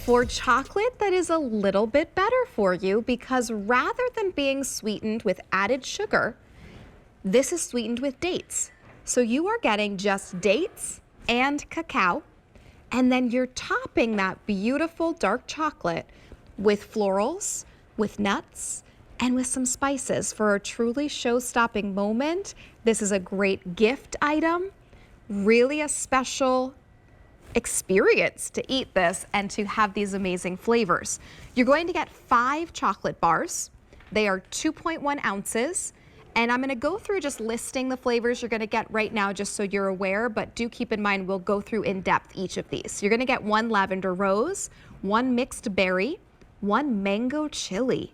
for chocolate that is a little bit better for you, because rather than being sweetened with added sugar, this is sweetened with dates. So you are getting just dates and cacao, and then you're topping that beautiful dark chocolate with florals, with nuts, and with some spices for a truly show-stopping moment. This is a great gift item, really a special experience to eat this and to have these amazing flavors. You're going to get 5 chocolate bars. They are 2.1 ounces. And I'm going to go through just listing the flavors you're going to get right now just so you're aware, but do keep in mind we'll go through in depth each of these. You're going to get 1 lavender rose, 1 mixed berry, 1 mango chili,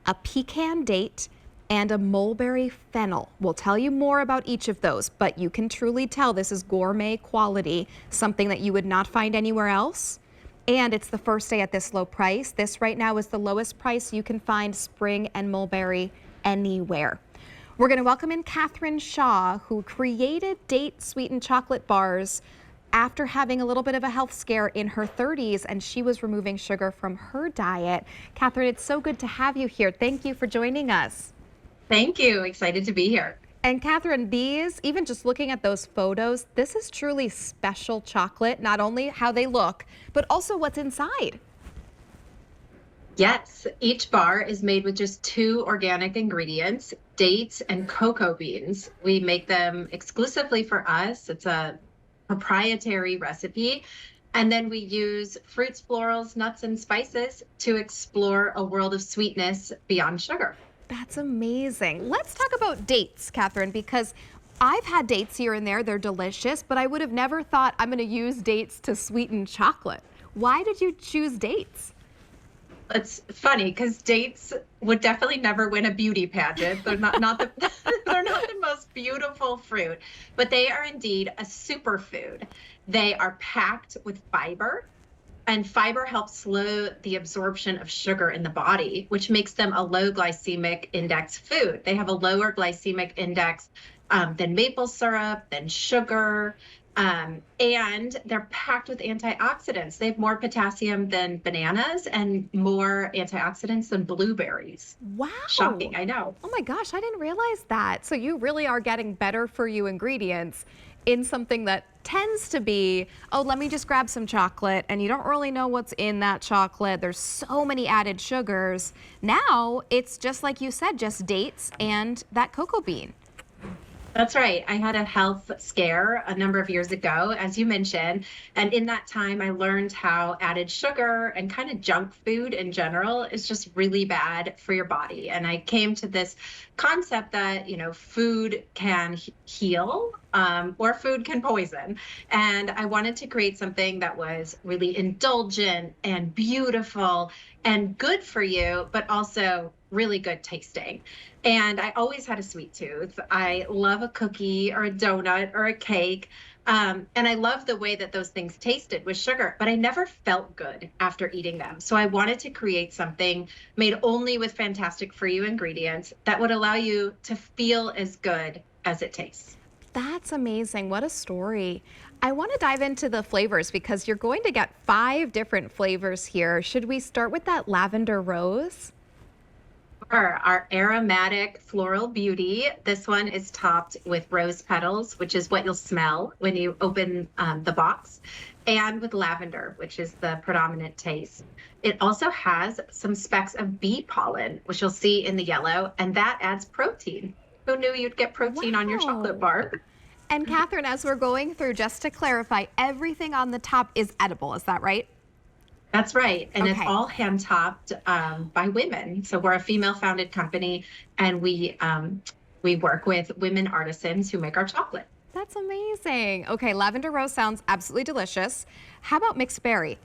a pecan date, and a mulberry fennel. We'll tell you more about each of those, but you can truly tell this is gourmet quality, something that you would not find anywhere else. And it's the first day at this low price. This right now is the lowest price you can find spring and mulberry anywhere. We're going to welcome in Catherine Shaw, who created date sweetened chocolate bars after having a little bit of a health scare in her 30s, and she was removing sugar from her diet. Catherine, it's so good to have you here. Thank you for joining us. Thank you. Excited to be here. And Catherine, these, even just looking at those photos, this is truly special chocolate, not only how they look, but also what's inside. Yes, each bar is made with just 2 organic ingredients, dates and cocoa beans. We make them exclusively for us. It's a proprietary recipe. And then we use fruits, florals, nuts, and spices to explore a world of sweetness beyond sugar. That's amazing. Let's talk about dates, Catherine, because I've had dates here and there. They're delicious, but I would have never thought I'm going to use dates to sweeten chocolate. Why did you choose dates? It's funny because dates would definitely never win a beauty pageant. They're not the they're not the most beautiful fruit, but they are indeed a superfood. They are packed with fiber, and fiber helps slow the absorption of sugar in the body, which makes them a low glycemic index food. They have a lower glycemic index than maple syrup, than sugar. And they're packed with antioxidants. They have more potassium than bananas and more antioxidants than blueberries. Wow. Shocking, I know. Oh my gosh, I didn't realize that. So you really are getting better for you ingredients in something that tends to be, oh, let me just grab some chocolate, and you don't really know what's in that chocolate. There's so many added sugars. Now it's just like you said, just dates and that cocoa bean. That's right. I had a health scare a number of years ago, as you mentioned. And in that time, I learned how added sugar and kind of junk food in general is just really bad for your body. And I came to this concept that, food can heal or food can poison. And I wanted to create something that was really indulgent and beautiful and good for you, but also really good tasting. And I always had a sweet tooth. I love a cookie or a donut or a cake. And I love the way that those things tasted with sugar, but I never felt good after eating them. So I wanted to create something made only with fantastic for you ingredients that would allow you to feel as good as it tastes. That's amazing. What a story. I want to dive into the flavors because you're going to get 5 different flavors here. Should we start with that lavender rose? Our aromatic floral beauty. This one is topped with rose petals, which is what you'll smell when you open the box, and with lavender, which is the predominant taste. It also has some specks of bee pollen, which you'll see in the yellow, and that adds protein. Who knew you'd get protein on your chocolate bar? And Catherine, as we're going through, just to clarify, everything on the top is edible, is that right? That's right. And Okay. It's all hand topped by women. So we're a female founded company, and we work with women artisans who make our chocolate. That's amazing. Okay, lavender rose sounds absolutely delicious. How about mixed berry?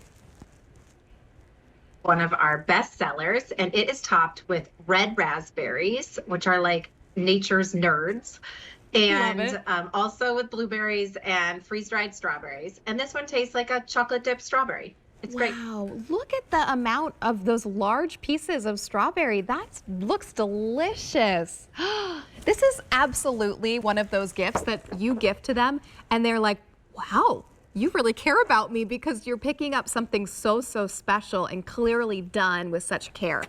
One of our best sellers, and it is topped with red raspberries, which are like nature's nerds. Love And it. also with blueberries and freeze-dried strawberries. And this one tastes like a chocolate dipped strawberry. It's great. Wow, look at the amount of those large pieces of strawberry. That looks delicious. This is absolutely one of those gifts that you gift to them and they're like, wow, You really care about me because you're picking up something so, so special and clearly done with such care.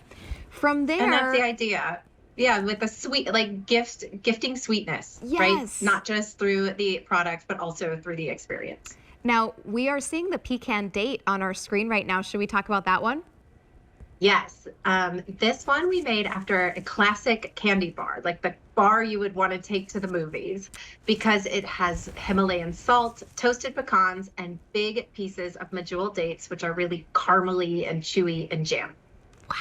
From And that's the there, idea. Yeah, with the sweet, like gifting sweetness, right? yes. Not just through the product, but also through the experience. Now, we are seeing the pecan date on our screen right now. Should we talk about that one? Yes, this one we made after a classic candy bar, like the bar you would want to take to the movies, because it has Himalayan salt, toasted pecans, and big pieces of medjool dates, which are really caramely and chewy and jam. Wow.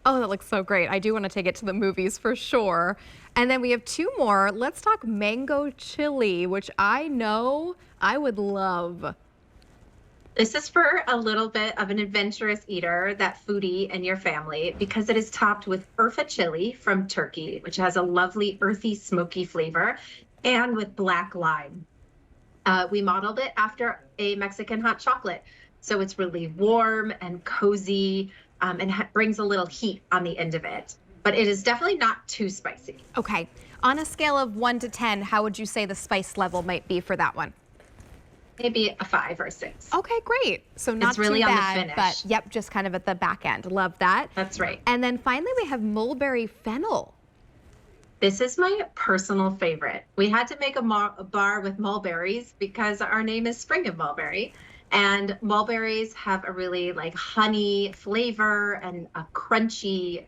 Oh, that looks so great. I do want to take it to the movies for sure. And then we have two more. Let's talk mango chili, which I know I would love. This is for a little bit of an adventurous eater, that foodie and your family, because it is topped with urfa chili from Turkey, which has a lovely earthy, smoky flavor, and with black lime. We modeled it after a Mexican hot chocolate. So it's really warm and cozy, and brings a little heat on the end of it. But it is definitely not too spicy. Okay. On a scale of 1 to 10, how would you say the spice level might be for that one? Maybe a 5 or 6. Okay, great. So not It's really too on the bad, finish. but yep, just kind of at the back end. Love that. That's right. And then finally we have mulberry fennel. This is my personal favorite. We had to make a bar with mulberries because our name is Spring of Mulberry. And mulberries have a really like honey flavor and a crunchy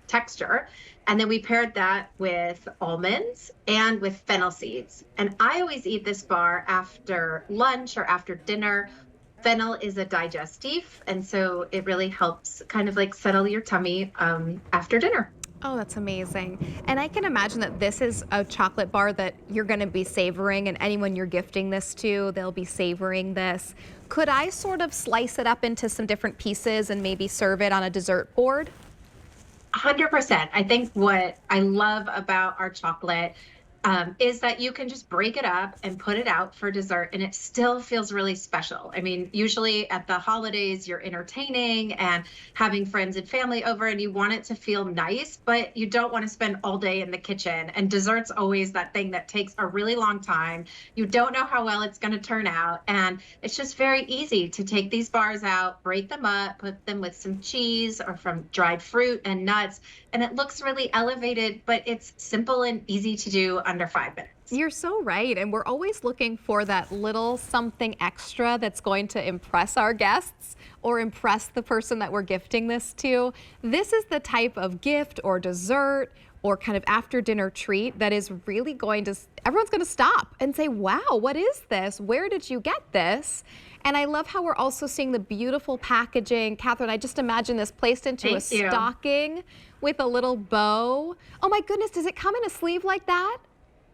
texture. And then we paired that with almonds and with fennel seeds. And I always eat this bar after lunch or after dinner. Fennel is a digestif, and so it really helps kind of like settle your tummy after dinner. Oh, that's amazing. And I can imagine that this is a chocolate bar that you're going to be savoring, and anyone you're gifting this to, they'll be savoring this. Could I sort of slice it up into some different pieces and maybe serve it on a dessert board? 100%. I think what I love about our chocolate is that you can just break it up and put it out for dessert, and it still feels really special. I mean, usually at the holidays, you're entertaining and having friends and family over, and you want it to feel nice, but you don't want to spend all day in the kitchen. And dessert's always that thing that takes a really long time. You don't know how well it's going to turn out. And it's just very easy to take these bars out, break them up, put them with some cheese or from dried fruit and nuts. And it looks really elevated, but it's simple and easy to do under 5 minutes. You're so right. And we're always looking for that little something extra that's going to impress our guests or impress the person that we're gifting this to. This is the type of gift or dessert or kind of after dinner treat that is really going to, everyone's going to stop and say, wow, what is this? Where did you get this? And I love how we're also seeing the beautiful packaging. Catherine, I just imagine this placed into a Thank you. stocking with a little bow. Oh my goodness, does it come in a sleeve like that?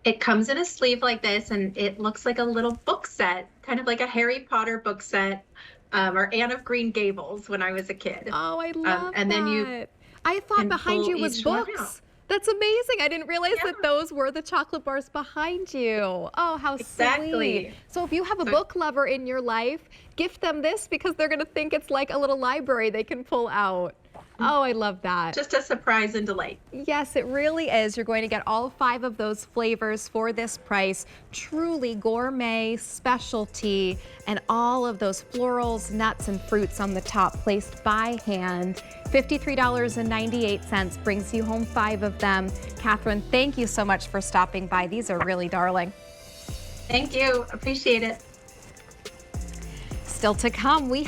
It comes in a sleeve like this, and it looks like a little book set, kind of like a Harry Potter book set, or Anne of Green Gables when I was a kid. Oh, I love and that. then you I thought can behind pull you was each one books. out. That's amazing. I didn't realize Yeah. that those were the chocolate bars behind you. Oh, how Exactly. sweet. So if you have a book lover in your life, gift them this because they're going to think it's like a little library they can pull out. Oh, I love that. Just a surprise and delight. Yes, it really is. You're going to get all 5 of those flavors for this price. Truly gourmet specialty, and all of those florals, nuts, and fruits on the top placed by hand. $53.98 brings you home 5 of them. Catherine, thank you so much for stopping by. These are really darling. Thank you. Appreciate it. Still to come, we